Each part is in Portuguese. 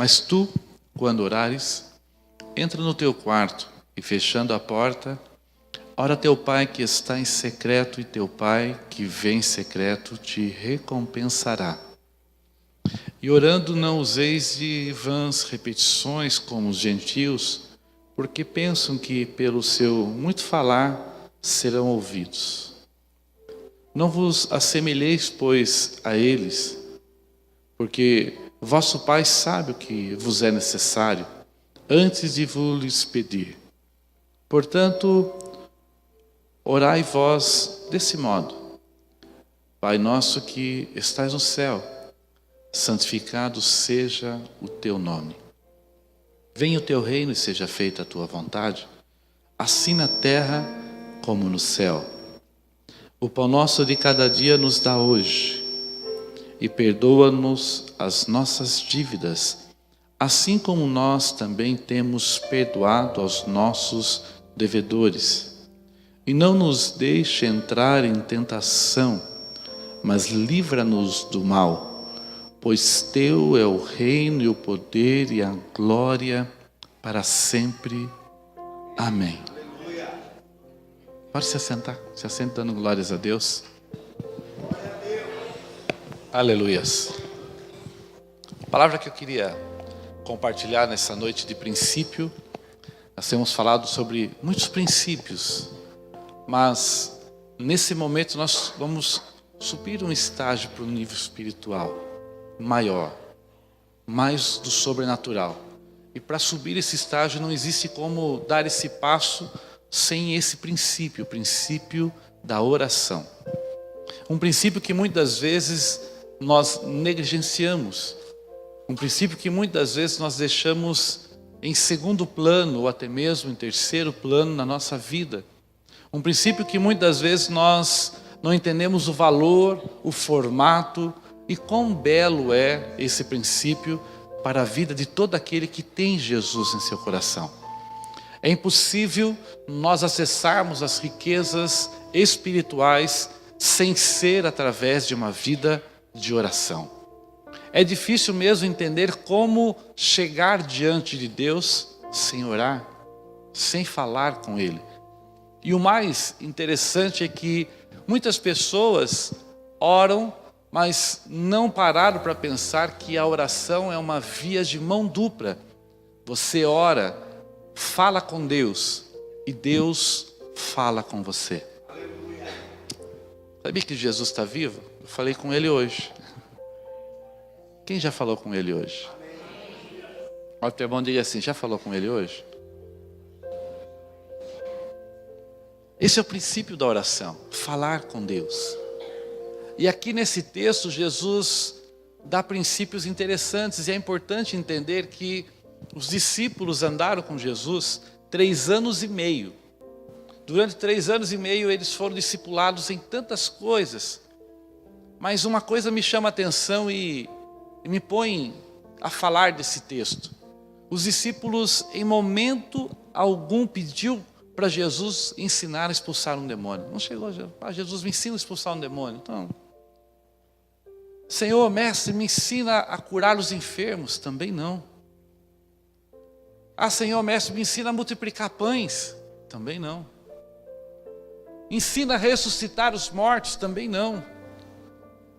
Mas tu, quando orares, entra no teu quarto e, fechando a porta, ora a teu pai que está em secreto, e teu pai que vem em secreto te recompensará. E orando não useis de vãs repetições como os gentios, porque pensam que pelo seu muito falar serão ouvidos. Não vos assemelheis, pois, a eles, porque vosso Pai sabe o que vos é necessário, antes de vos pedir. Portanto, orai vós desse modo: Pai nosso que estais no céu, santificado seja o teu nome. Venha o teu reino e seja feita a tua vontade, assim na terra como no céu. O pão nosso de cada dia nos dá hoje, e perdoa-nos as nossas dívidas, assim como nós também temos perdoado aos nossos devedores. E não nos deixe entrar em tentação, mas livra-nos do mal, pois teu é o reino e o poder e a glória para sempre. Amém. Pode se assentar, se assenta dando glórias a Deus. Aleluias. A palavra que eu queria compartilhar nessa noite de princípio, nós temos falado sobre muitos princípios, mas nesse momento nós vamos subir um estágio para o nível espiritual maior, mais do sobrenatural. E para subir esse estágio não existe como dar esse passo sem esse princípio, o princípio da oração. Um princípio que muitas vezes nós negligenciamos, um princípio que muitas vezes nós deixamos em segundo plano ou até mesmo em terceiro plano na nossa vida. Um princípio que muitas vezes nós não entendemos o valor, o formato e quão belo é esse princípio para a vida de todo aquele que tem Jesus em seu coração. É impossível nós acessarmos as riquezas espirituais sem ser através de uma vida de oração. É difícil mesmo entender como chegar diante de Deus sem orar, sem falar com Ele. E o mais interessante é que muitas pessoas oram, mas não pararam para pensar que a oração é uma via de mão dupla. Você ora, fala com Deus e Deus fala com você. Sabia que Jesus está vivo? Eu falei com Ele hoje. Quem já falou com Ele hoje? Olha para o irmão e diga assim: já falou com Ele hoje? Esse é o princípio da oração, falar com Deus. E aqui nesse texto Jesus dá princípios interessantes, e é importante entender que os discípulos andaram com Jesus 3 anos e meio. Durante 3 anos e meio eles foram discipulados em tantas coisas. Mas uma coisa me chama a atenção e me põe a falar desse texto. Os discípulos em momento algum pediu para Jesus ensinar a expulsar um demônio. Não chegou a Jesus, me ensina a expulsar um demônio. Então, Senhor, mestre, me ensina a curar os enfermos. Também não. Ah, Senhor, mestre, me ensina a multiplicar pães. Também não. Ensina a ressuscitar os mortos. Também não.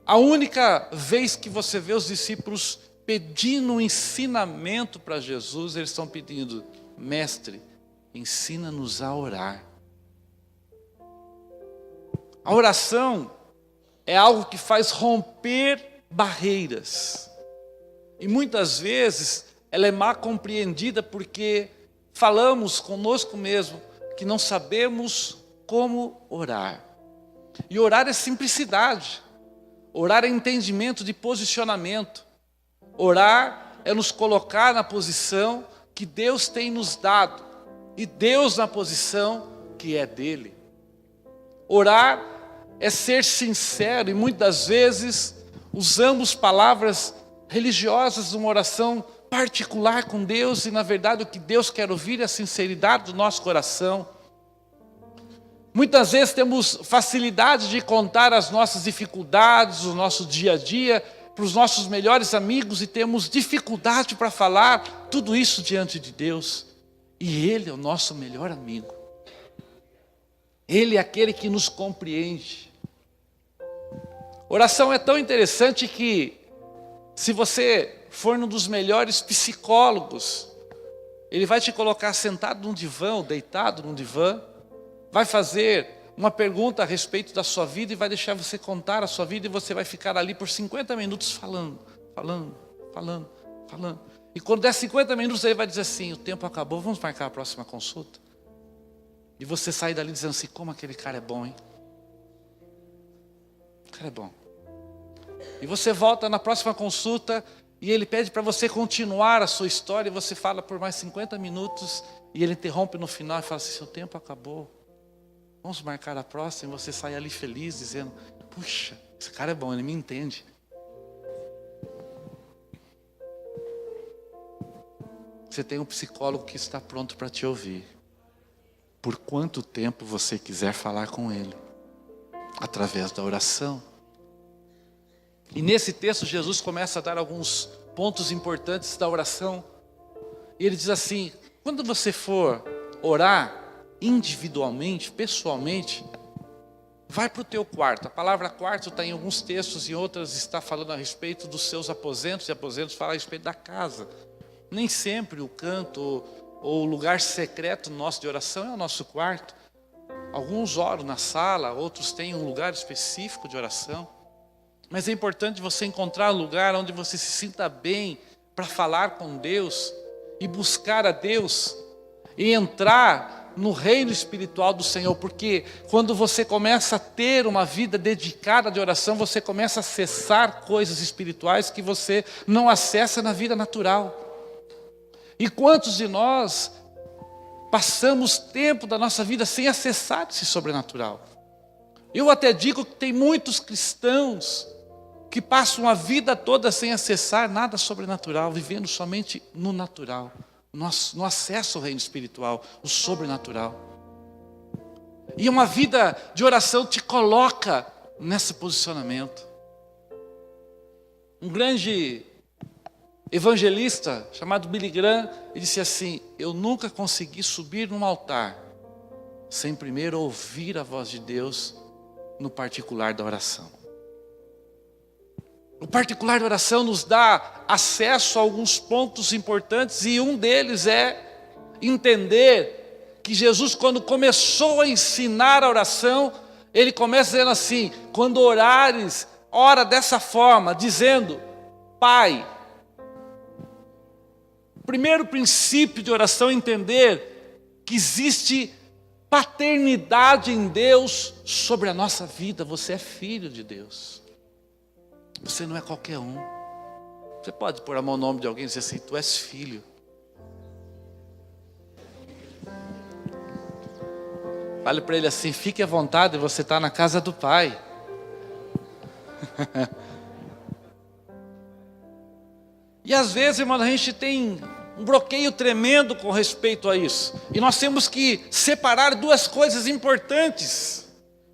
A única vez que você vê os discípulos pedindo um ensinamento para Jesus, eles estão pedindo: mestre, ensina-nos a orar. A oração é algo que faz romper barreiras. E muitas vezes ela é mal compreendida porque falamos conosco mesmo que não sabemos como orar. E orar é simplicidade. Orar é entendimento de posicionamento. Orar é nos colocar na posição que Deus tem nos dado. E Deus na posição que é dele. Orar é ser sincero, e muitas vezes usamos palavras religiosas numa oração particular com Deus, e na verdade o que Deus quer ouvir é a sinceridade do nosso coração. Muitas vezes temos facilidade de contar as nossas dificuldades, o nosso dia a dia, para os nossos melhores amigos e temos dificuldade para falar tudo isso diante de Deus. E Ele é o nosso melhor amigo. Ele é aquele que nos compreende. Oração é tão interessante que, se você for um dos melhores psicólogos, ele vai te colocar sentado num divã, ou deitado num divã, vai fazer uma pergunta a respeito da sua vida e vai deixar você contar a sua vida, e você vai ficar ali por 50 minutos falando. E quando der 50 minutos, ele vai dizer assim: o tempo acabou, vamos marcar a próxima consulta. E você sai dali dizendo assim: como aquele cara é bom, hein? O cara é bom. E você volta na próxima consulta e ele pede para você continuar a sua história, e você fala por mais 50 minutos, e ele interrompe no final e fala assim: seu tempo acabou, vamos marcar a próxima. E você sai ali feliz dizendo: puxa, esse cara é bom, ele me entende. Você tem um psicólogo que está pronto para te ouvir, por quanto tempo você quiser falar com ele, através da oração. E nesse texto Jesus começa a dar alguns pontos importantes da oração. E ele diz assim: quando você for orar individualmente, pessoalmente, vai para o teu quarto. A palavra quarto está em alguns textos, e outras está falando a respeito dos seus aposentos, e aposentos fala a respeito da casa. Nem sempre o canto ou o lugar secreto nosso de oração é o nosso quarto. Alguns oram na sala, outros têm um lugar específico de oração. Mas é importante você encontrar um lugar onde você se sinta bem para falar com Deus e buscar a Deus e entrar no reino espiritual do Senhor. Porque quando você começa a ter uma vida dedicada de oração, você começa a acessar coisas espirituais que você não acessa na vida natural. E quantos de nós passamos tempo da nossa vida sem acessar esse sobrenatural? Eu até digo que tem muitos cristãos que passam a vida toda sem acessar nada sobrenatural, vivendo somente no natural, no acesso ao reino espiritual, o sobrenatural. E uma vida de oração te coloca nesse posicionamento. Um grande evangelista chamado Billy Graham, ele disse assim: eu nunca consegui subir num altar sem primeiro ouvir a voz de Deus no particular da oração. O particular da oração nos dá acesso a alguns pontos importantes, e um deles é entender que Jesus, quando começou a ensinar a oração, ele começa dizendo assim: quando orares, ora dessa forma, dizendo: Pai. O primeiro princípio de oração é entender que existe paternidade em Deus sobre a nossa vida. Você é filho de Deus. Você não é qualquer um. Você pode pôr a mão no nome de alguém e dizer assim: tu és filho. Fale para ele assim: fique à vontade, você está na casa do Pai. E às vezes, irmão, a gente tem um bloqueio tremendo com respeito a isso. E nós temos que separar duas coisas importantes.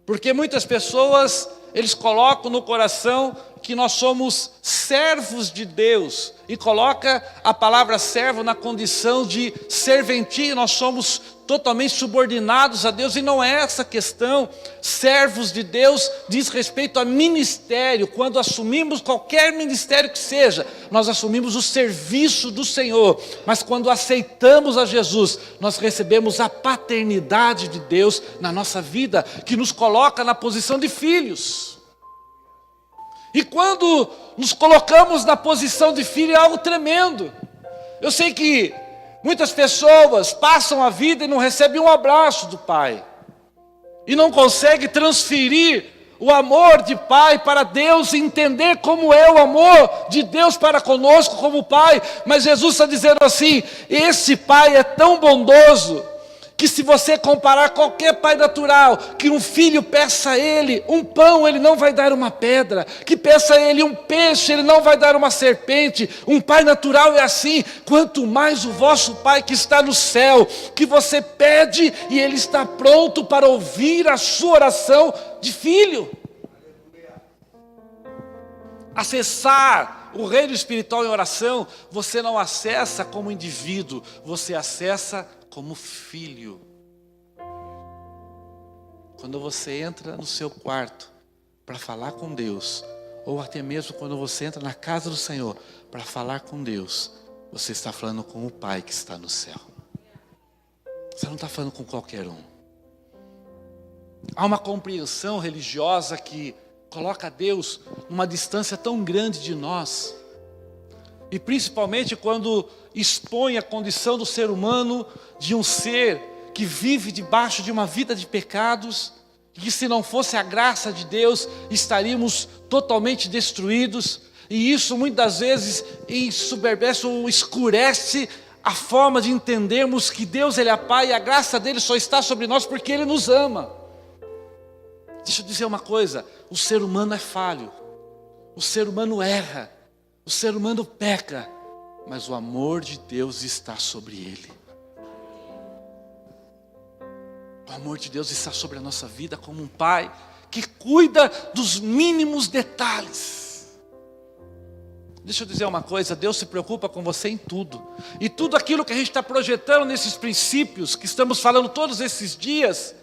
Porque muitas pessoas, eles colocam no coração que nós somos servos de Deus, e coloca a palavra servo na condição de serventia. Nós somos totalmente subordinados a Deus, e não é essa questão. Servos de Deus diz respeito a ministério. Quando assumimos qualquer ministério que seja, nós assumimos o serviço do Senhor. Mas quando aceitamos a Jesus, nós recebemos a paternidade de Deus na nossa vida, que nos coloca na posição de filhos. E quando nos colocamos na posição de filho, é algo tremendo. Eu sei que muitas pessoas passam a vida e não recebem um abraço do pai, e não conseguem transferir o amor de pai para Deus, e entender como é o amor de Deus para conosco como pai. Mas Jesus está dizendo assim: esse pai é tão bondoso, que se você comparar qualquer pai natural, que um filho peça a ele um pão, ele não vai dar uma pedra. Que peça a ele um peixe, ele não vai dar uma serpente. Um pai natural é assim. Quanto mais o vosso Pai que está no céu, que você pede e ele está pronto para ouvir a sua oração de filho. acessar o reino espiritual em oração, você não acessa como indivíduo, você acessa como filho. Quando você entra no seu quarto para falar com Deus, ou até mesmo quando você entra na casa do Senhor para falar com Deus, você está falando com o Pai que está no céu. Você não está falando com qualquer um. Há uma compreensão religiosa que coloca Deus numa distância tão grande de nós. E principalmente quando expõe a condição do ser humano de um ser que vive debaixo de uma vida de pecados, que se não fosse a graça de Deus, estaríamos totalmente destruídos. E isso muitas vezes ensoberbece ou escurece a forma de entendermos que Deus Ele é Pai e a graça dEle só está sobre nós porque Ele nos ama. Deixa eu dizer uma coisa, o ser humano é falho, o ser humano erra, o ser humano peca, mas o amor de Deus está sobre ele. O amor de Deus está sobre a nossa vida como um pai que cuida dos mínimos detalhes. Deixa eu dizer uma coisa, Deus se preocupa com você em tudo. E tudo aquilo que a gente está projetando nesses princípios, que estamos falando todos esses dias,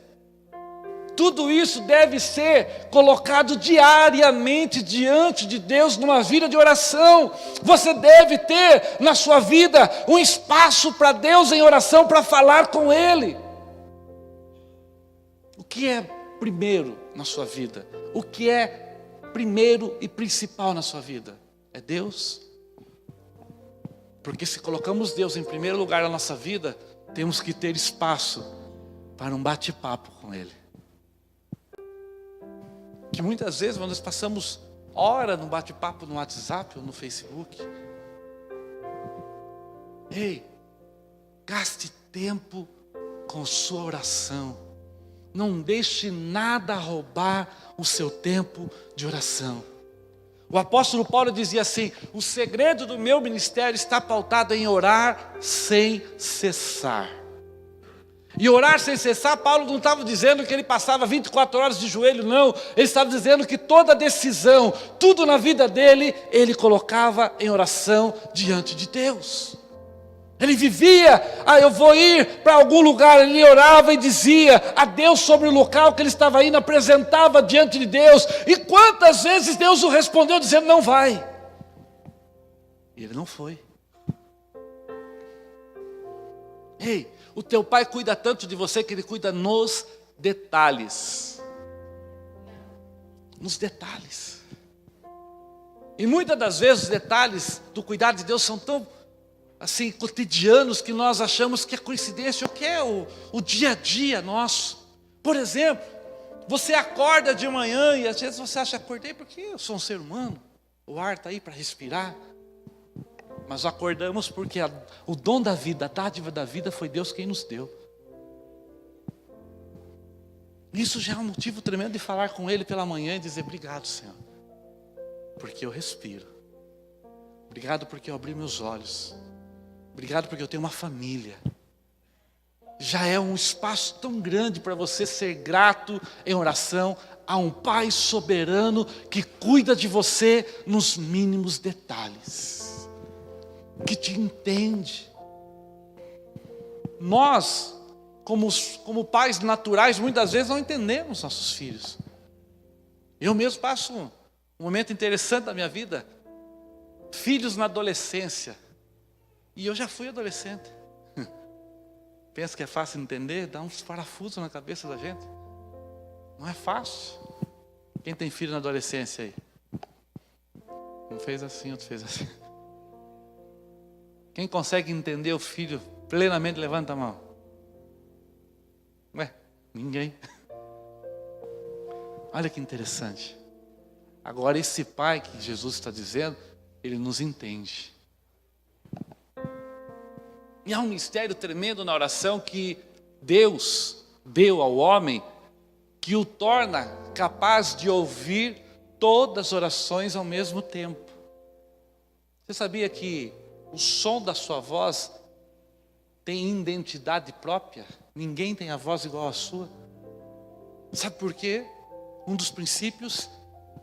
tudo isso deve ser colocado diariamente diante de Deus numa vida de oração. Você deve ter na sua vida um espaço para Deus em oração, para falar com Ele. O que é primeiro na sua vida? O que é primeiro e principal na sua vida? É Deus. Porque se colocamos Deus em primeiro lugar na nossa vida, temos que ter espaço para um bate-papo com Ele. Que muitas vezes nós passamos horas no bate-papo no WhatsApp ou no Facebook. Ei, gaste tempo com sua oração. Não deixe nada roubar o seu tempo de oração. O apóstolo Paulo dizia assim: o segredo do meu ministério está pautado em orar sem cessar. E orar sem cessar, Paulo não estava dizendo que ele passava 24 horas de joelho, não. Ele estava dizendo que toda decisão, tudo na vida dele, ele colocava em oração diante de Deus. Ele vivia, eu vou ir para algum lugar, ele orava e dizia a Deus sobre o local que ele estava indo, apresentava diante de Deus. E quantas vezes Deus o respondeu dizendo: não vai. E ele não foi. Ei, o teu pai cuida tanto de você que ele cuida nos detalhes. Nos detalhes. E muitas das vezes os detalhes do cuidado de Deus são tão assim cotidianos que nós achamos que é coincidência, ou que é o dia a dia nosso. Por exemplo, você acorda de manhã e às vezes você acha: acordei porque eu sou um ser humano, o ar está aí para respirar. Mas acordamos porque o dom da vida, a dádiva da vida foi Deus quem nos deu. Isso já é um motivo tremendo de falar com Ele pela manhã e dizer: obrigado, Senhor, porque eu respiro. Obrigado porque eu abri meus olhos. Obrigado porque eu tenho uma família. Já é um espaço tão grande para você ser grato em oração a um Pai soberano que cuida de você nos mínimos detalhes, que te entende. Nós, como pais naturais, muitas vezes não entendemos nossos filhos. Eu mesmo passo um momento interessante da minha vida, filhos na adolescência, e eu já fui adolescente. Pensa que é fácil entender? Dá uns parafusos na cabeça da gente. Não é fácil. Quem tem filho na adolescência aí? Um fez assim, outro fez assim. Quem consegue entender o filho plenamente, levanta a mão. Ué, ninguém. Olha que interessante. Agora esse pai que Jesus está dizendo, ele nos entende. E há um mistério tremendo na oração que Deus deu ao homem, que o torna capaz de ouvir todas as orações ao mesmo tempo. Você sabia que o som da sua voz tem identidade própria? Ninguém tem a voz igual à sua. Sabe por quê? Um dos princípios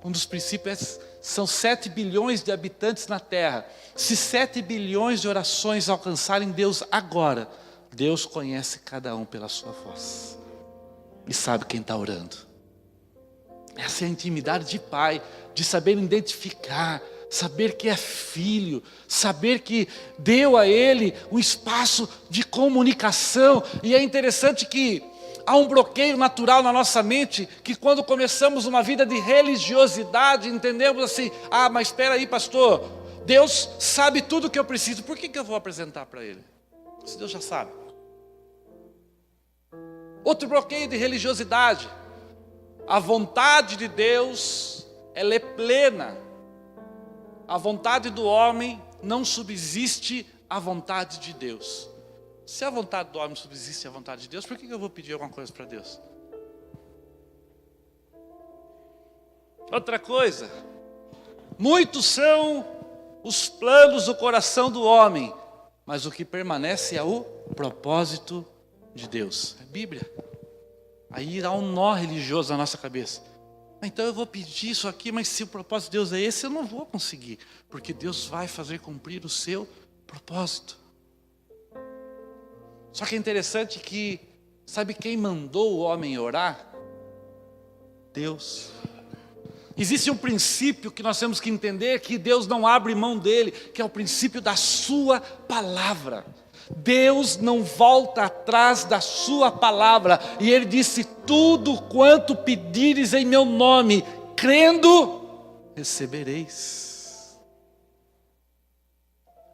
Um dos princípios são 7 bilhões de habitantes na Terra. Se 7 bilhões de orações alcançarem Deus agora, Deus conhece cada um pela sua voz. E sabe quem está orando. Essa é a intimidade de pai, de saber identificar, saber que é filho, saber que deu a ele um espaço de comunicação. E é interessante que há um bloqueio natural na nossa mente, que quando começamos uma vida de religiosidade, entendemos assim, mas espera aí, pastor, Deus sabe tudo o que eu preciso, por que eu vou apresentar para Ele? Se Deus já sabe. Outro bloqueio de religiosidade, a vontade de Deus, ela é plena. A vontade do homem não subsiste à vontade de Deus. Se a vontade do homem subsiste à vontade de Deus, por que eu vou pedir alguma coisa para Deus? Outra coisa, muitos são os planos do coração do homem, mas o que permanece é o propósito de Deus. É Bíblia. Aí há um nó religioso na nossa cabeça. Então eu vou pedir isso aqui, mas se o propósito de Deus é esse, eu não vou conseguir. Porque Deus vai fazer cumprir o seu propósito. Só que é interessante que, sabe quem mandou o homem orar? Deus. Existe um princípio que nós temos que entender, que Deus não abre mão dele, que é o princípio da sua palavra. Deus não volta atrás da sua palavra. E ele disse, tudo quanto pedires em meu nome, crendo, recebereis.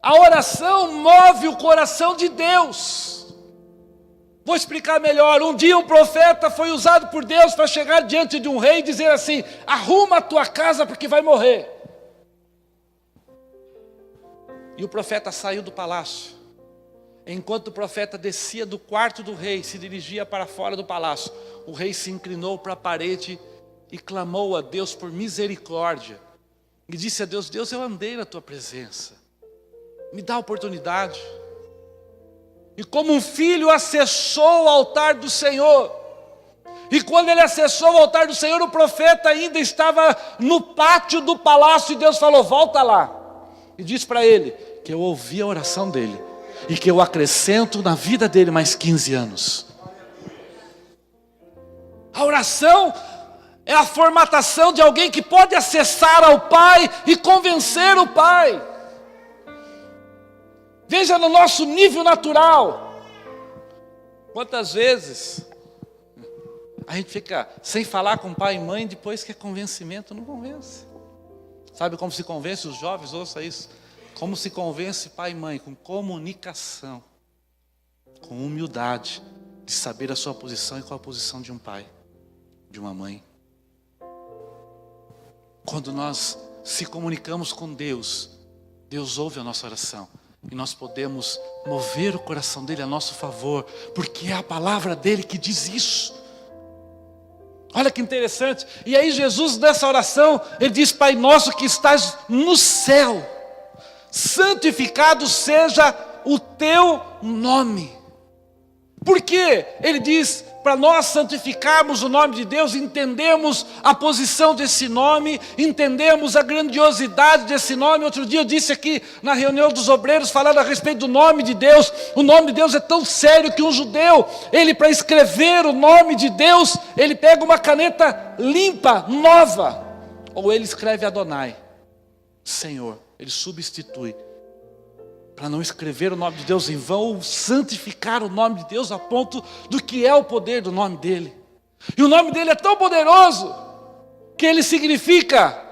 A oração move o coração de Deus. Vou explicar melhor. Um dia um profeta foi usado por Deus para chegar diante de um rei e dizer assim, arruma a tua casa porque vai morrer. E o profeta saiu do palácio. Enquanto o profeta descia do quarto do rei, se dirigia para fora do palácio, o rei se inclinou para a parede e clamou a Deus por misericórdia. E disse a Deus, Deus, eu andei na tua presença, me dá a oportunidade. E como um filho acessou o altar do Senhor, e quando ele acessou o altar do Senhor, o profeta ainda estava no pátio do palácio, e Deus falou, volta lá. E disse para ele, que eu ouvi a oração dele, e que eu acrescento na vida dele mais 15 anos. A oração é a formatação de alguém que pode acessar ao Pai e convencer o Pai. Veja no nosso nível natural. Quantas vezes a gente fica sem falar com pai e mãe, depois que é convencimento, não convence. Sabe como se convence os jovens? Ouça isso. Como se convence pai e mãe? Com comunicação, com humildade, de saber a sua posição e qual a posição de um pai, de uma mãe. Quando nós se comunicamos com Deus, Deus ouve a nossa oração. E nós podemos mover o coração dele a nosso favor, porque é a palavra dele que diz isso. Olha que interessante. E aí Jesus nessa oração, ele diz, Pai nosso que estás no céu, santificado seja o teu nome. Por quê? Ele diz, para nós santificarmos o nome de Deus, entendemos a posição desse nome, entendemos a grandiosidade desse nome. Outro dia eu disse aqui na reunião dos obreiros, falando a respeito do nome de Deus. O nome de Deus é tão sério que um judeu, ele para escrever o nome de Deus, ele pega uma caneta limpa, nova, ou ele escreve Adonai, Senhor. Ele substitui, para não escrever o nome de Deus em vão, ou santificar o nome de Deus a ponto do que é o poder do nome dele. E o nome dele é tão poderoso, que ele significa,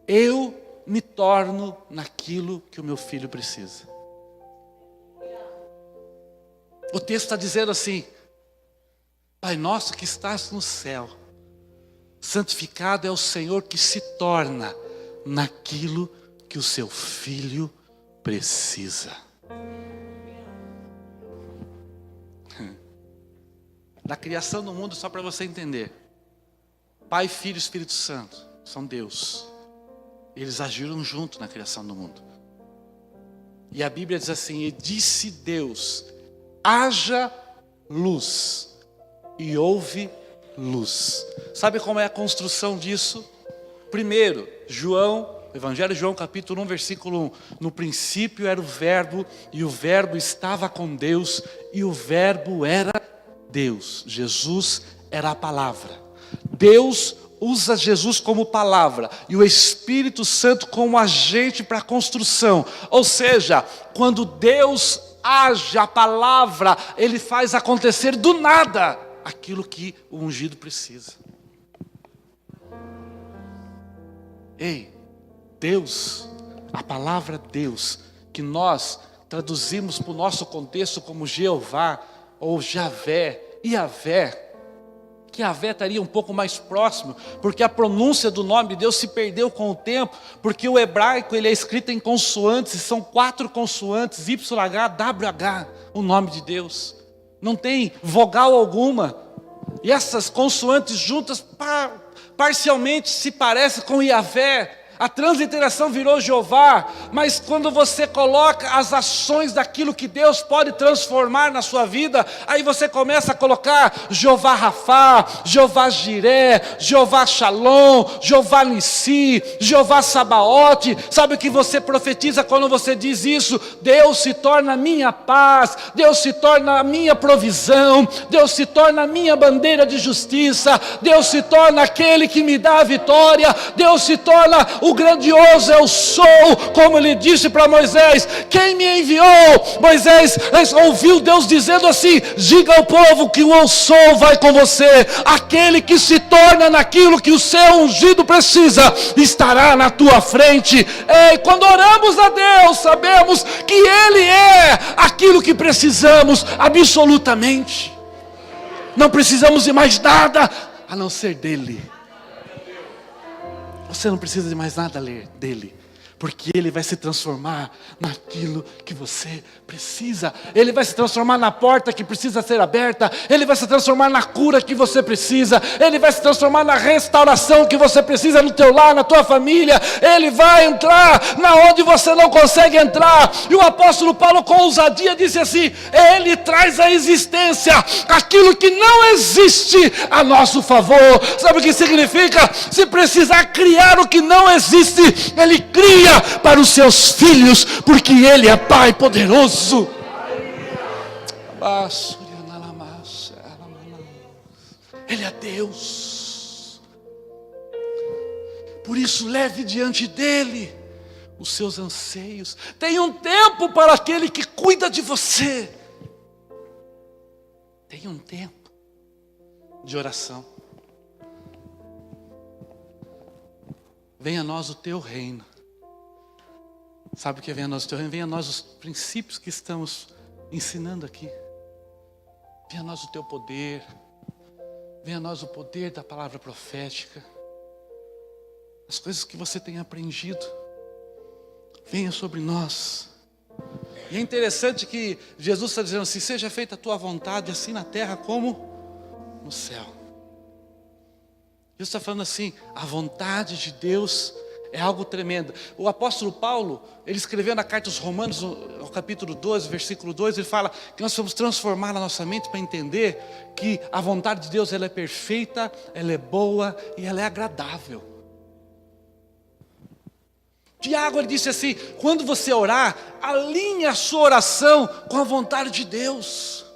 eu me torno naquilo que o meu filho precisa. O texto está dizendo assim, Pai nosso que estás no céu, santificado é o Senhor que se torna naquilo que o seu filho precisa. Da criação do mundo, só para você entender, Pai, Filho e Espírito Santo são Deus. Eles agiram junto na criação do mundo. E a Bíblia diz assim, e disse Deus, haja luz, e houve luz. Sabe como é a construção disso? Primeiro, Evangelho de João, capítulo 1, versículo 1. No princípio era o Verbo, e o Verbo estava com Deus, e o Verbo era Deus. Jesus era a palavra. Deus usa Jesus como palavra, e o Espírito Santo como agente para a construção. Ou seja, quando Deus age, a palavra, Ele faz acontecer do nada aquilo que o ungido precisa. Ei, Deus, a palavra Deus, que nós traduzimos para o nosso contexto como Jeová, ou Javé, Iavé, que Javé estaria um pouco mais próximo, porque a pronúncia do nome de Deus se perdeu com o tempo, porque o hebraico ele é escrito em consoantes, e são 4 consoantes, YH, WH, o nome de Deus. Não tem vogal alguma, e essas consoantes juntas parcialmente se parecem com Iavé. A transliteração virou Jeová, mas quando você coloca as ações daquilo que Deus pode transformar na sua vida, aí você começa a colocar Jeová Rafá, Jeová Jiré, Jeová Shalom, Jeová Nissi, Jeová Sabaote. Sabe o que você profetiza quando você diz isso? Deus se torna a minha paz, Deus se torna a minha provisão, Deus se torna a minha bandeira de justiça, Deus se torna aquele que me dá a vitória, Deus se torna o grandioso eu sou, como ele disse para Moisés. Quem me enviou? Moisés ouviu Deus dizendo assim: diga ao povo que o eu sou vai com você. Aquele que se torna naquilo que o seu ungido precisa, estará na tua frente. Ei, quando oramos a Deus, sabemos que Ele é aquilo que precisamos, absolutamente. Não precisamos de mais nada, a não ser dEle. Você não precisa de mais nada dele, porque Ele vai se transformar naquilo que você precisa. Ele vai se transformar na porta que precisa ser aberta. Ele vai se transformar na cura que você precisa. Ele vai se transformar na restauração que você precisa no teu lar, na tua família. Ele vai entrar na onde você não consegue entrar. E o apóstolo Paulo com ousadia disse assim: Ele traz à existência aquilo que não existe a nosso favor. Sabe o que significa? Se precisar criar o que não existe, Ele cria para os seus filhos, porque Ele é Pai poderoso. Ele é Deus. Por isso leve diante dEle os seus anseios. Tenha um tempo para aquele que cuida de você. Tenha um tempo de oração. Venha a nós o teu reino. Sabe o que é venha a nós o teu reino? Venha a nós os princípios que estamos ensinando aqui. Venha a nós o teu poder. Venha a nós o poder da palavra profética. As coisas que você tem aprendido. Venha sobre nós. E é interessante que Jesus está dizendo assim: seja feita a tua vontade, assim na terra como no céu. Jesus está falando assim, a vontade de Deus é algo tremendo. O apóstolo Paulo, ele escreveu na carta aos Romanos, no capítulo 12, versículo 2, ele fala que nós vamos transformar a nossa mente para entender que a vontade de Deus ela é perfeita, ela é boa e ela é agradável. Tiago, ele disse assim: quando você orar, alinhe a sua oração com a vontade de Deus.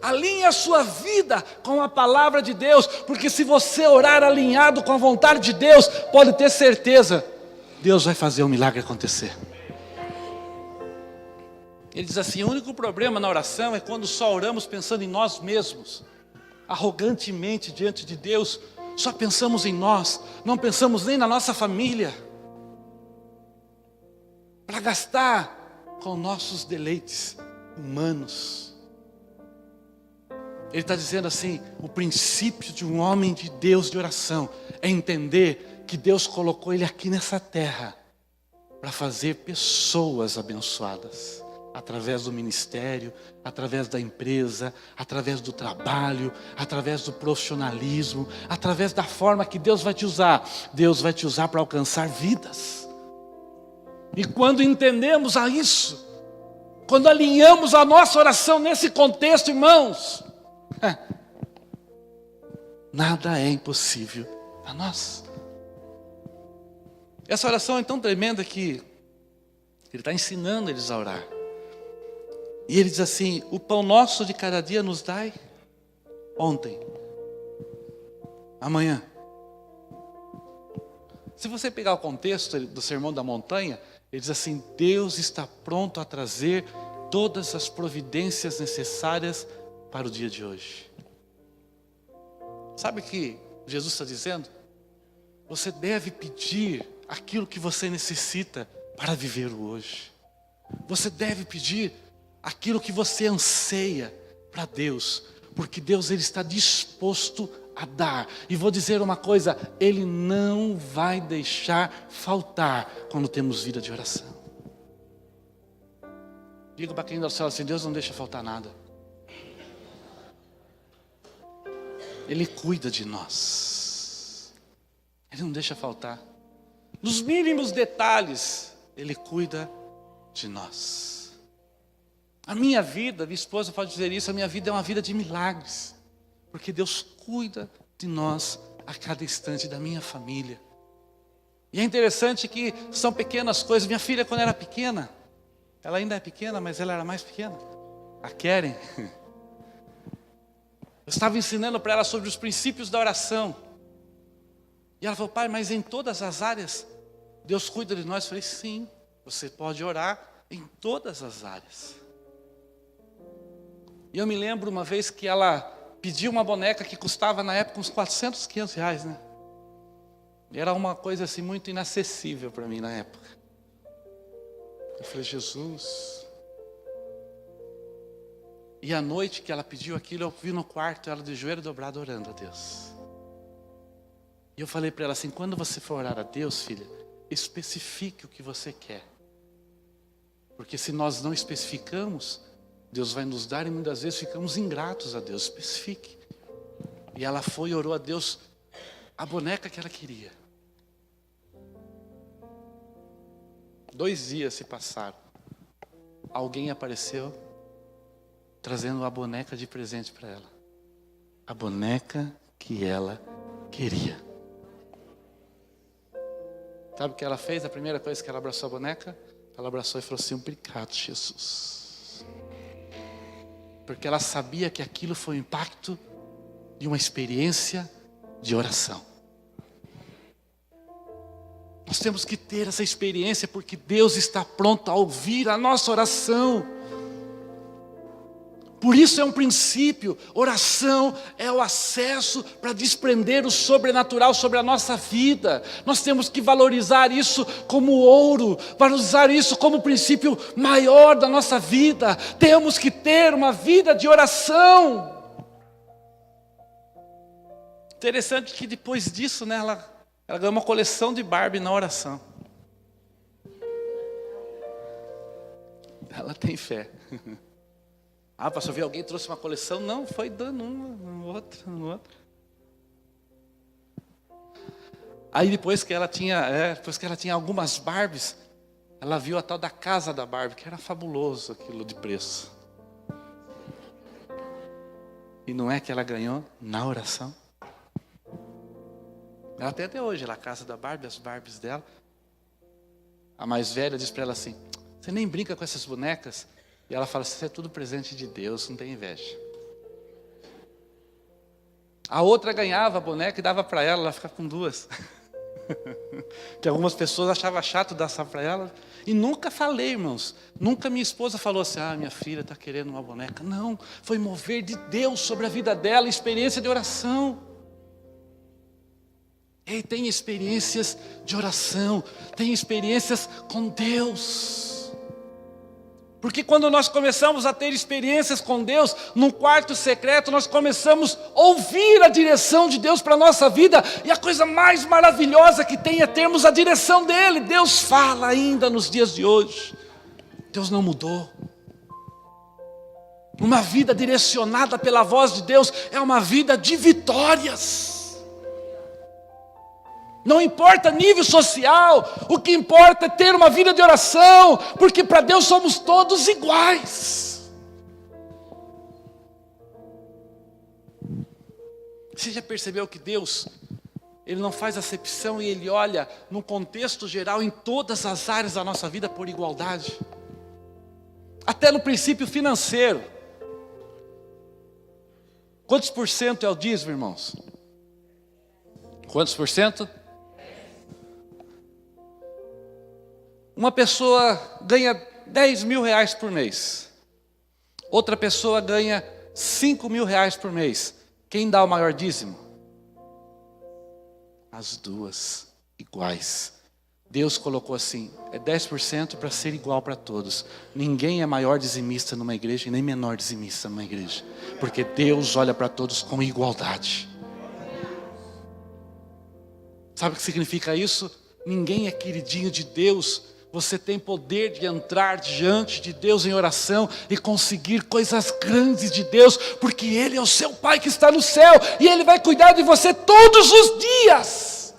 Alinhe a sua vida com a palavra de Deus, porque se você orar alinhado com a vontade de Deus, pode ter certeza, Deus vai fazer um milagre acontecer. Ele diz assim: o único problema na oração é quando só oramos pensando em nós mesmos, arrogantemente diante de Deus, só pensamos em nós, não pensamos nem na nossa família, para gastar com nossos deleites humanos. Ele está dizendo assim: o princípio de um homem de Deus de oração é entender que Deus colocou ele aqui nessa terra para fazer pessoas abençoadas, através do ministério, através da empresa, através do trabalho, através do profissionalismo, através da forma que Deus vai te usar. Deus vai te usar para alcançar vidas. E quando entendemos a isso, quando alinhamos a nossa oração nesse contexto, irmãos, nada é impossível a nós. Essa oração é tão tremenda que ele está ensinando eles a orar. E ele diz assim: o pão nosso de cada dia nos dai ontem, amanhã. Se você pegar o contexto do Sermão da Montanha, ele diz assim: Deus está pronto a trazer todas as providências necessárias para o dia de hoje. Sabe o que Jesus está dizendo? Você deve pedir aquilo que você necessita para viver o hoje. Você deve pedir aquilo que você anseia para Deus, porque Deus, ele está disposto a dar. E vou dizer uma coisa: Ele não vai deixar faltar quando temos vida de oração. Diga para quem está ao céu assim: Deus não deixa faltar nada. Ele cuida de nós. Ele não deixa faltar. Nos mínimos detalhes, Ele cuida de nós. A minha vida, minha esposa pode dizer isso, a minha vida é uma vida de milagres. Porque Deus cuida de nós a cada instante, da minha família. E é interessante que são pequenas coisas. Minha filha, quando era pequena, ela ainda é pequena, mas ela era mais pequena, a Keren. Eu estava ensinando para ela sobre os princípios da oração. E ela falou: pai, mas em todas as áreas Deus cuida de nós. Eu falei: sim, você pode orar em todas as áreas. E eu me lembro uma vez que ela pediu uma boneca que custava na época uns 400, 500 reais, né? E era uma coisa assim muito inacessível para mim na época. Eu falei: Jesus. E à noite que ela pediu aquilo, eu vi no quarto ela de joelho dobrado orando a Deus. E eu falei para ela assim: quando você for orar a Deus, filha, especifique o que você quer. Porque se nós não especificamos, Deus vai nos dar e muitas vezes ficamos ingratos a Deus. Especifique. E ela foi e orou a Deus a boneca que ela queria. 2 dias se passaram. Alguém apareceu trazendo uma boneca de presente para ela. A boneca que ela queria. Sabe o que ela fez? A primeira coisa que ela abraçou a boneca, ela abraçou e falou assim: obrigado, Jesus. Porque ela sabia que aquilo foi o impacto de uma experiência de oração. Nós temos que ter essa experiência, porque Deus está pronto a ouvir a nossa oração. Por isso é um princípio. Oração é o acesso para desprender o sobrenatural sobre a nossa vida. Nós temos que valorizar isso como ouro, valorizar isso como princípio maior da nossa vida. Temos que ter uma vida de oração. Interessante que depois disso, né, ela ganhou uma coleção de Barbie na oração. Ela tem fé. Ah, pastor, vi alguém trouxe uma coleção? Não, foi dando uma, outra. Aí depois que ela tinha algumas Barbies, ela viu a tal da casa da Barbie, que era fabuloso aquilo de preço. E não é que ela ganhou na oração? Ela tem até hoje lá a casa da Barbie, as Barbies dela. A mais velha diz para ela assim: você nem brinca com essas bonecas? E ela fala: isso é tudo presente de Deus, não tem inveja. A outra ganhava a boneca e dava para ela ficava com 2. Que algumas pessoas achavam chato dar só para ela. E nunca falei, irmãos. Nunca minha esposa falou assim: ah, minha filha está querendo uma boneca. Não, foi mover de Deus sobre a vida dela, experiência de oração. Ei, tem experiências de oração, tem experiências com Deus. Porque quando nós começamos a ter experiências com Deus, num quarto secreto, nós começamos a ouvir a direção de Deus para a nossa vida. E a coisa mais maravilhosa que tem é termos a direção dEle. Deus fala ainda nos dias de hoje. Deus não mudou. Uma vida direcionada pela voz de Deus é uma vida de vitórias. Não importa nível social, o que importa é ter uma vida de oração, porque para Deus somos todos iguais. Você já percebeu que Deus, Ele não faz acepção e Ele olha no contexto geral, em todas as áreas da nossa vida por igualdade. Até no princípio financeiro. Quantos por cento é o dízimo, irmãos? Quantos por cento? Uma pessoa ganha 10 mil reais por mês. Outra pessoa ganha 5 mil reais por mês. Quem dá o maior dízimo? As duas iguais. Deus colocou assim, é 10% para ser igual para todos. Ninguém é maior dizimista numa igreja e nem menor dizimista numa igreja. Porque Deus olha para todos com igualdade. Sabe o que significa isso? Ninguém é queridinho de Deus. Você tem poder de entrar diante de Deus em oração e conseguir coisas grandes de Deus, porque Ele é o seu Pai que está no céu e Ele vai cuidar de você todos os dias.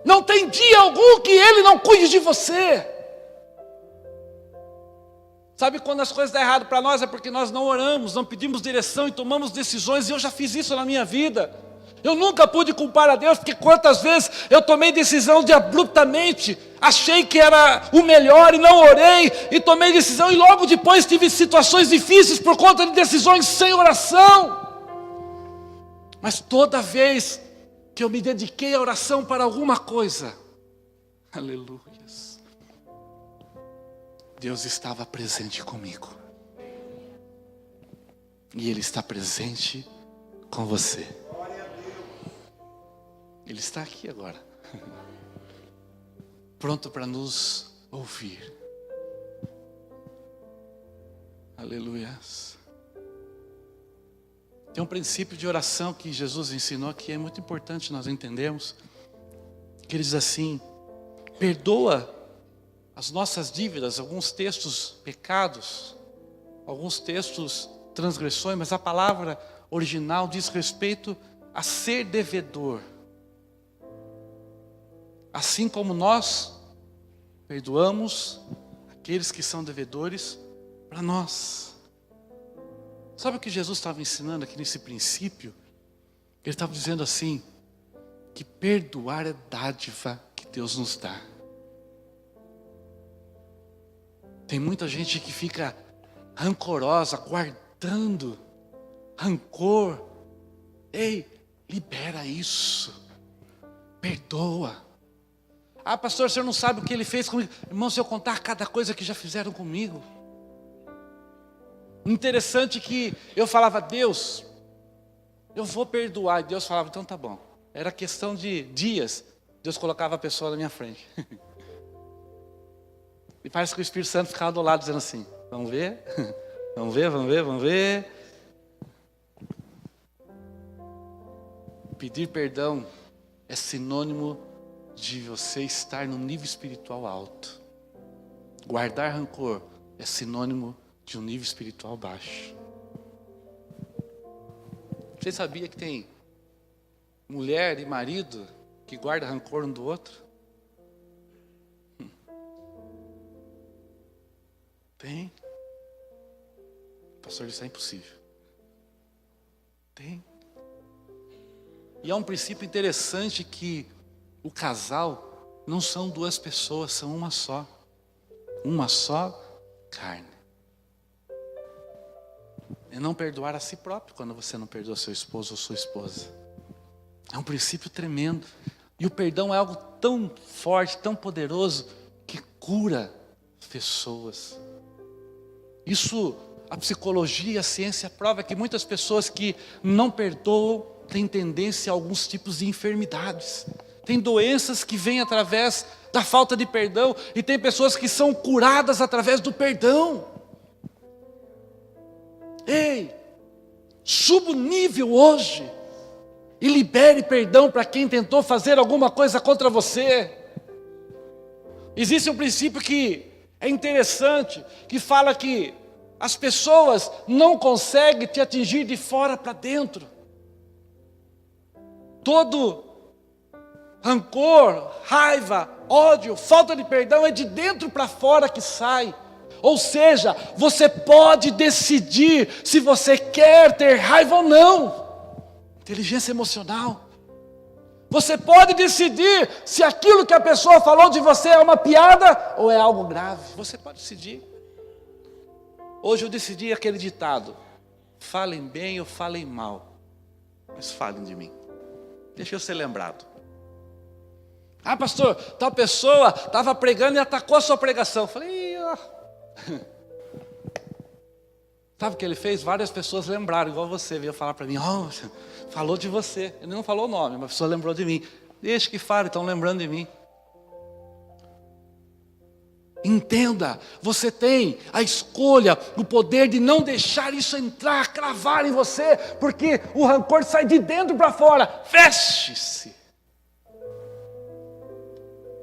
Não tem dia algum que Ele não cuide de você. Sabe quando as coisas dão errado para nós? É porque nós não oramos, não pedimos direção e tomamos decisões, e eu já fiz isso na minha vida. Eu nunca pude culpar a Deus, porque quantas vezes eu tomei decisão de abruptamente, achei que era o melhor e não orei, e tomei decisão e logo depois tive situações difíceis por conta de decisões sem oração. Mas toda vez que eu me dediquei à oração para alguma coisa, aleluias, Deus estava presente comigo. E Ele está presente com você. Ele está aqui agora, pronto para nos ouvir. Aleluias. Tem um princípio de oração que Jesus ensinou que é muito importante nós entendermos. Que ele diz assim: perdoa as nossas dívidas, alguns textos pecados, alguns textos transgressões, mas a palavra original diz respeito a ser devedor. Assim como nós perdoamos aqueles que são devedores para nós. Sabe o que Jesus estava ensinando aqui nesse princípio? Ele estava dizendo assim, que perdoar é dádiva que Deus nos dá. Tem muita gente que fica rancorosa, guardando rancor. Ei, libera isso. Perdoa. Ah, pastor, o senhor não sabe o que ele fez comigo. Irmão, se eu contar cada coisa que já fizeram comigo. Interessante que eu falava, Deus, eu vou perdoar. E Deus falava, então tá bom. Era questão de dias. Deus colocava a pessoa na minha frente. E parece que o Espírito Santo ficava do lado dizendo assim, vamos ver? Vamos ver, vamos ver, vamos ver. Pedir perdão é sinônimo de você estar num nível espiritual alto. Guardar rancor é sinônimo de um nível espiritual baixo. Você sabia que tem mulher e marido que guarda rancor um do outro? Tem. Pastor, isso é impossível. Tem. E há um princípio interessante que o casal não são duas pessoas, são uma só. Uma só carne. É não perdoar a si próprio quando você não perdoa seu esposo ou sua esposa. É um princípio tremendo. E o perdão é algo tão forte, tão poderoso, que cura pessoas. Isso, a psicologia e a ciência prova que muitas pessoas que não perdoam têm tendência a alguns tipos de enfermidades. Tem doenças que vêm através da falta de perdão. E tem pessoas que são curadas através do perdão. Ei, suba o nível hoje. E libere perdão para quem tentou fazer alguma coisa contra você. Existe um princípio que é interessante. Que fala que as pessoas não conseguem te atingir de fora para dentro. Todo rancor, raiva, ódio, falta de perdão é de dentro para fora que sai. Ou seja, você pode decidir se você quer ter raiva ou não. Inteligência emocional. Você pode decidir se aquilo que a pessoa falou de você é uma piada ou é algo grave. Você pode decidir. Hoje eu decidi aquele ditado: falem bem ou falem mal, mas falem de mim. Deixa eu ser lembrado. Ah, pastor, tal pessoa estava pregando e atacou a sua pregação. Eu falei, ó. Sabe o que ele fez? Várias pessoas lembraram, igual você, veio falar para mim, oh, falou de você. Ele não falou o nome, mas a pessoa lembrou de mim. Deixa que fale, estão lembrando de mim. Entenda, você tem a escolha, o poder de não deixar isso entrar, cravar em você, porque o rancor sai de dentro para fora. Feche-se.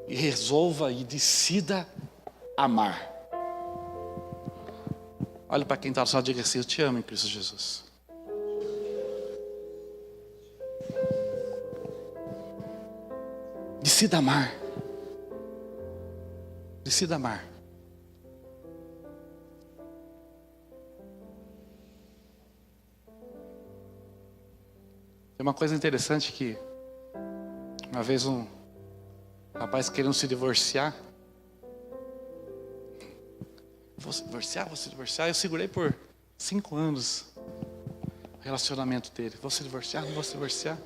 E resolva e decida amar. Olha para quem está ao seu lado e diga assim: eu te amo em Cristo Jesus. Decida amar. Decida amar. Tem uma coisa interessante que uma vez um rapaz querendo se divorciar. Vou se divorciar. Eu segurei por 5 anos o relacionamento dele. Vou se divorciar, não vou se divorciar.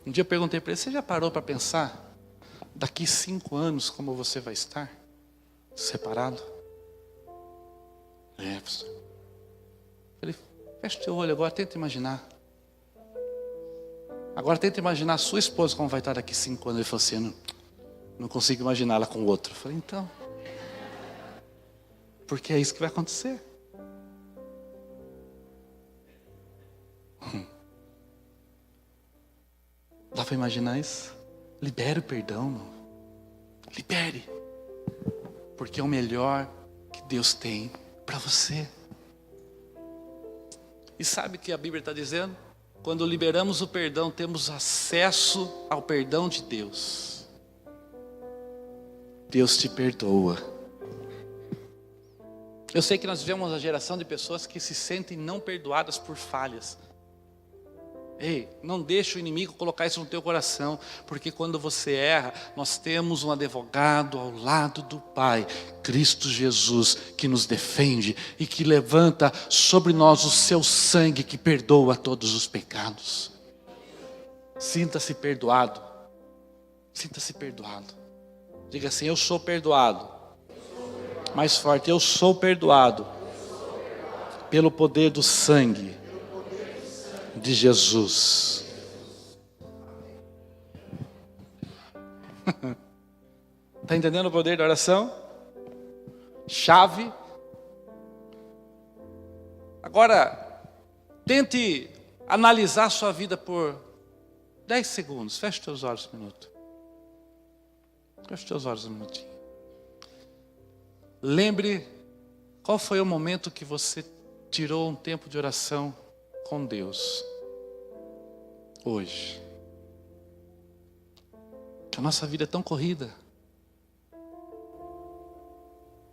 Um dia eu perguntei para ele: você já parou para pensar daqui 5 anos como você vai estar? Separado? Pastor. Ele: fecha o teu olho agora, tenta imaginar. Agora tenta imaginar a sua esposa como vai estar daqui 5 anos. Ele falou assim: não consigo imaginá-la com o outro. Eu falei: então, porque é isso que vai acontecer. Dá para imaginar isso? Libere o perdão, não. Libere. Porque é o melhor que Deus tem para você. E sabe o que a Bíblia está dizendo? Quando liberamos o perdão, temos acesso ao perdão de Deus. Deus te perdoa. Eu sei que nós vivemos uma geração de pessoas que se sentem não perdoadas por falhas. Ei, não deixe o inimigo colocar isso no teu coração, porque quando você erra, nós temos um advogado ao lado do Pai, Cristo Jesus, que nos defende e que levanta sobre nós o seu sangue que perdoa todos os pecados. Sinta-se perdoado. Sinta-se perdoado. Diga assim: eu sou perdoado. Mais forte: eu sou perdoado pelo poder do sangue de Jesus. Está entendendo o poder da oração? Chave. Agora, tente analisar a sua vida por 10 segundos. Feche os teus olhos um minuto. Feche os teus olhos um minutinho. Lembre qual foi o momento que você tirou um tempo de oração com Deus. Hoje. A nossa vida é tão corrida.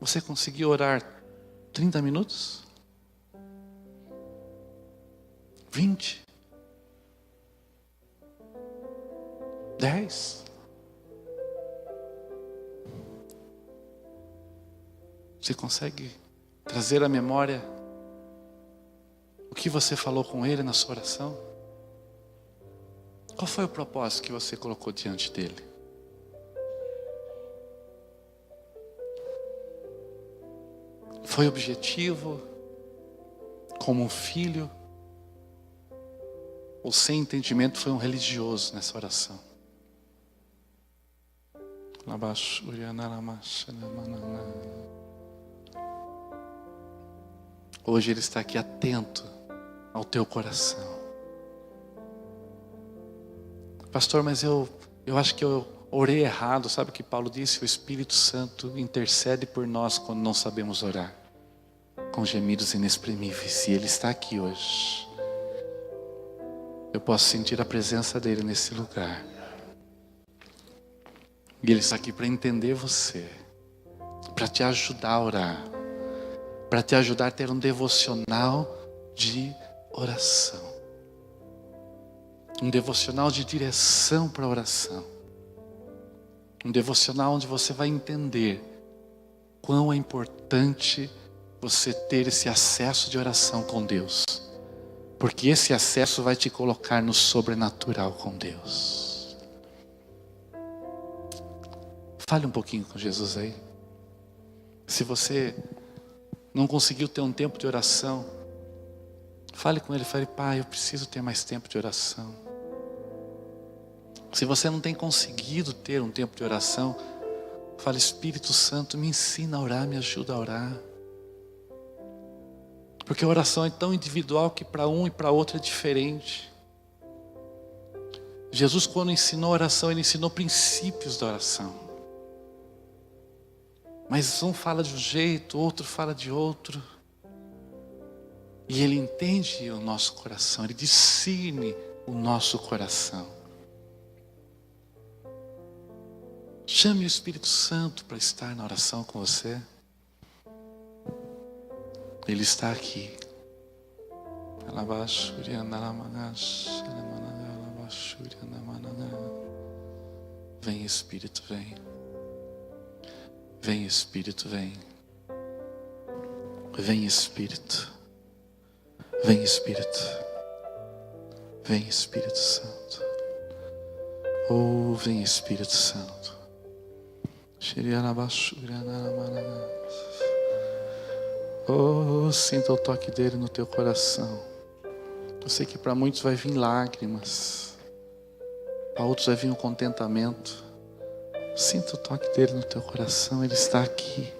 Você conseguiu orar 30 minutos? 20? 10? Você consegue trazer à memória o que você falou com Ele na sua oração? Qual foi o propósito que você colocou diante dEle? Foi objetivo, como um filho? Ou sem entendimento foi um religioso nessa oração? Hoje Ele está aqui atento ao teu coração. Pastor, mas eu acho que eu orei errado. Sabe o que Paulo disse? O Espírito Santo intercede por nós quando não sabemos orar, com gemidos inexprimíveis. E Ele está aqui hoje. Eu posso sentir a presença dEle nesse lugar. E Ele está aqui para entender você, para te ajudar a orar, para te ajudar a ter um devocional de oração. Um devocional de direção para a oração. Um devocional onde você vai entender quão é importante você ter esse acesso de oração com Deus. Porque esse acesso vai te colocar no sobrenatural com Deus. Fale um pouquinho com Jesus aí. Se você não conseguiu ter um tempo de oração, fale com Ele, fale: Pai, eu preciso ter mais tempo de oração. Se você não tem conseguido ter um tempo de oração, fale: Espírito Santo, me ensina a orar, me ajuda a orar. Porque a oração é tão individual que para um e para outro é diferente. Jesus, quando ensinou a oração, Ele ensinou princípios da oração. Mas um fala de um jeito, outro fala de outro. E Ele entende o nosso coração, Ele discerne o nosso coração. Chame o Espírito Santo para estar na oração com você. Ele está aqui. Vem, Espírito, vem. Vem, Espírito, vem. Vem, Espírito. Vem, Espírito. Vem, Espírito Santo. Oh, vem, Espírito Santo. Oh, sinta o toque dele no teu coração. Eu sei que para muitos vai vir lágrimas, para outros vai vir um contentamento. Sinta o toque dele no teu coração, Ele está aqui.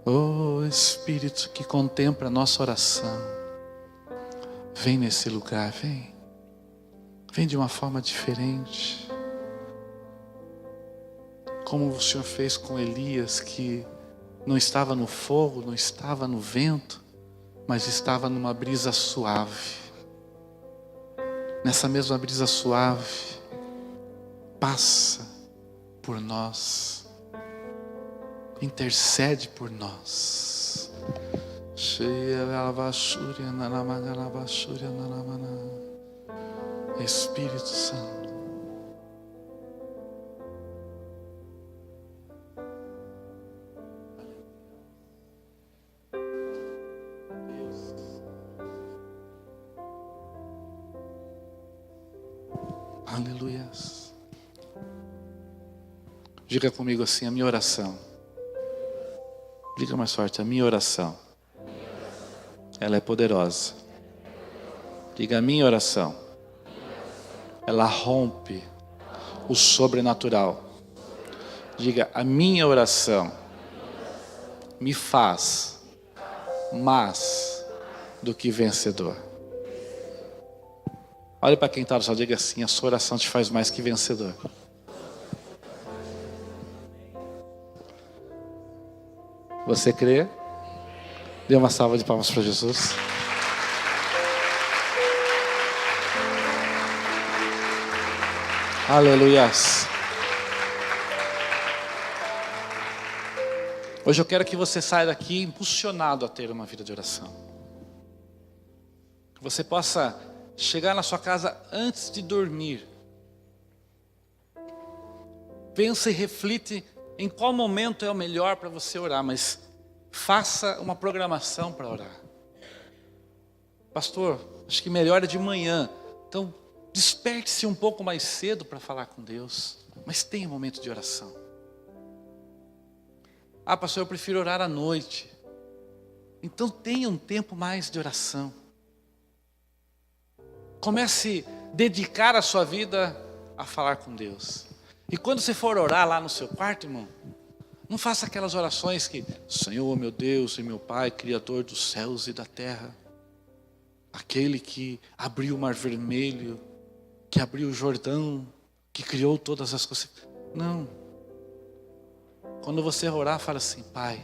Oh, Espírito que contempla a nossa oração, vem nesse lugar, vem. Vem de uma forma diferente. Como o Senhor fez com Elias, que não estava no fogo, não estava no vento, mas estava numa brisa suave. Nessa mesma brisa suave, passa por nós, intercede por nós. Espírito Santo. Aleluia. Diga comigo assim: a minha oração. Diga mais forte: a minha oração. Ela é poderosa. Diga: a minha oração. Ela rompe o sobrenatural. Diga: a minha oração me faz mais do que vencedor. Olhe para quem está no céu, diga assim: a sua oração te faz mais que vencedor. Você crê? Dê uma salva de palmas para Jesus. Aleluias. Hoje eu quero que você saia daqui impulsionado a ter uma vida de oração. Que você possa chegar na sua casa antes de dormir. Pensa e reflite em qual momento é o melhor para você orar, mas faça uma programação para orar. Pastor, acho que melhor é de manhã. Então, desperte-se um pouco mais cedo para falar com Deus, mas tenha um momento de oração. Ah, pastor, eu prefiro orar à noite. Então tenha um tempo mais de oração. Comece a dedicar a sua vida a falar com Deus. E quando você for orar lá no seu quarto, irmão, não faça aquelas orações que: Senhor, meu Deus e meu Pai, Criador dos céus e da terra, aquele que abriu o mar vermelho, que abriu o Jordão, que criou todas as coisas. Não. Quando você orar, fala assim: Pai,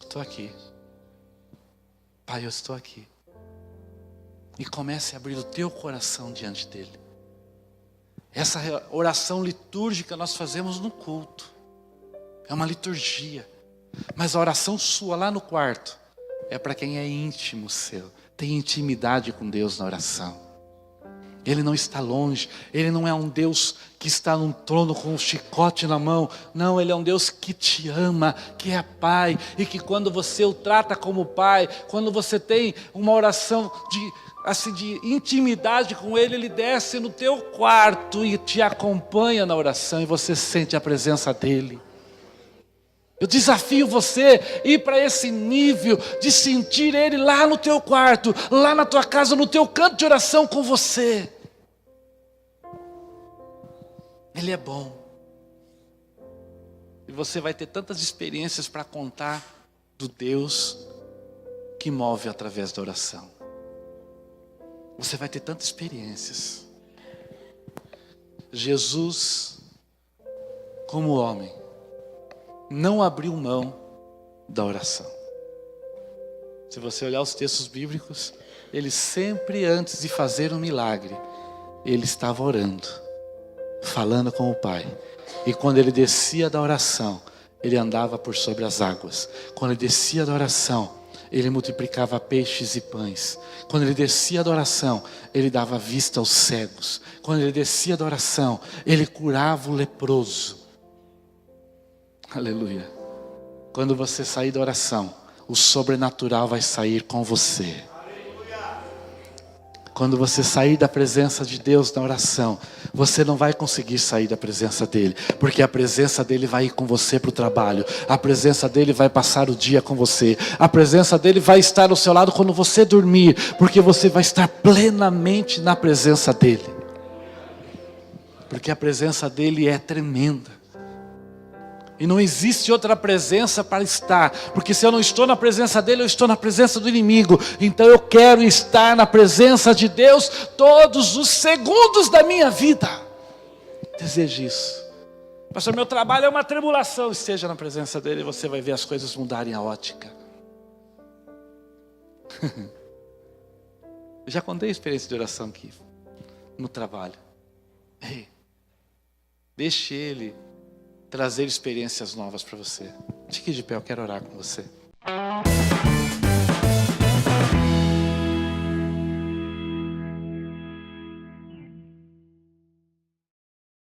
eu estou aqui. Pai, eu estou aqui. E comece a abrir o teu coração diante dele. Essa oração litúrgica nós fazemos no culto. É uma liturgia. Mas a oração sua lá no quarto, é para quem é íntimo seu, tem intimidade com Deus na oração. Ele não está longe, Ele não é um Deus que está num trono com um chicote na mão. Não, Ele é um Deus que te ama, que é Pai. E que quando você o trata como Pai, quando você tem uma oração de intimidade com Ele, Ele desce no teu quarto e te acompanha na oração. E você sente a presença dEle. Eu desafio você a ir para esse nível de sentir Ele lá no teu quarto, lá na tua casa, no teu canto de oração com você. Ele é bom. E você vai ter tantas experiências para contar do Deus que move através da oração. Você vai ter tantas experiências. Jesus, como homem, não abriu mão da oração. Se você olhar os textos bíblicos, ele sempre antes de fazer um milagre, ele estava orando, falando com o Pai. E quando ele descia da oração, ele andava por sobre as águas. Quando ele descia da oração, ele multiplicava peixes e pães. Quando ele descia da oração, ele dava vista aos cegos. Quando ele descia da oração, ele curava o leproso. Aleluia. Quando você sair da oração, o sobrenatural vai sair com você. Quando você sair da presença de Deus na oração, você não vai conseguir sair da presença dEle, porque a presença dEle vai ir com você para o trabalho, a presença dEle vai passar o dia com você, a presença dEle vai estar ao seu lado quando você dormir, porque você vai estar plenamente na presença dEle, porque a presença dEle é tremenda. E não existe outra presença para estar. Porque se eu não estou na presença dele, eu estou na presença do inimigo. Então eu quero estar na presença de Deus todos os segundos da minha vida. Deseje isso. Pastor, meu trabalho é uma tribulação. Esteja na presença dele e você vai ver as coisas mudarem a ótica. Eu já contei a experiência de oração aqui no trabalho. Ei, deixe ele trazer experiências novas para você. Fique de pé, eu quero orar com você.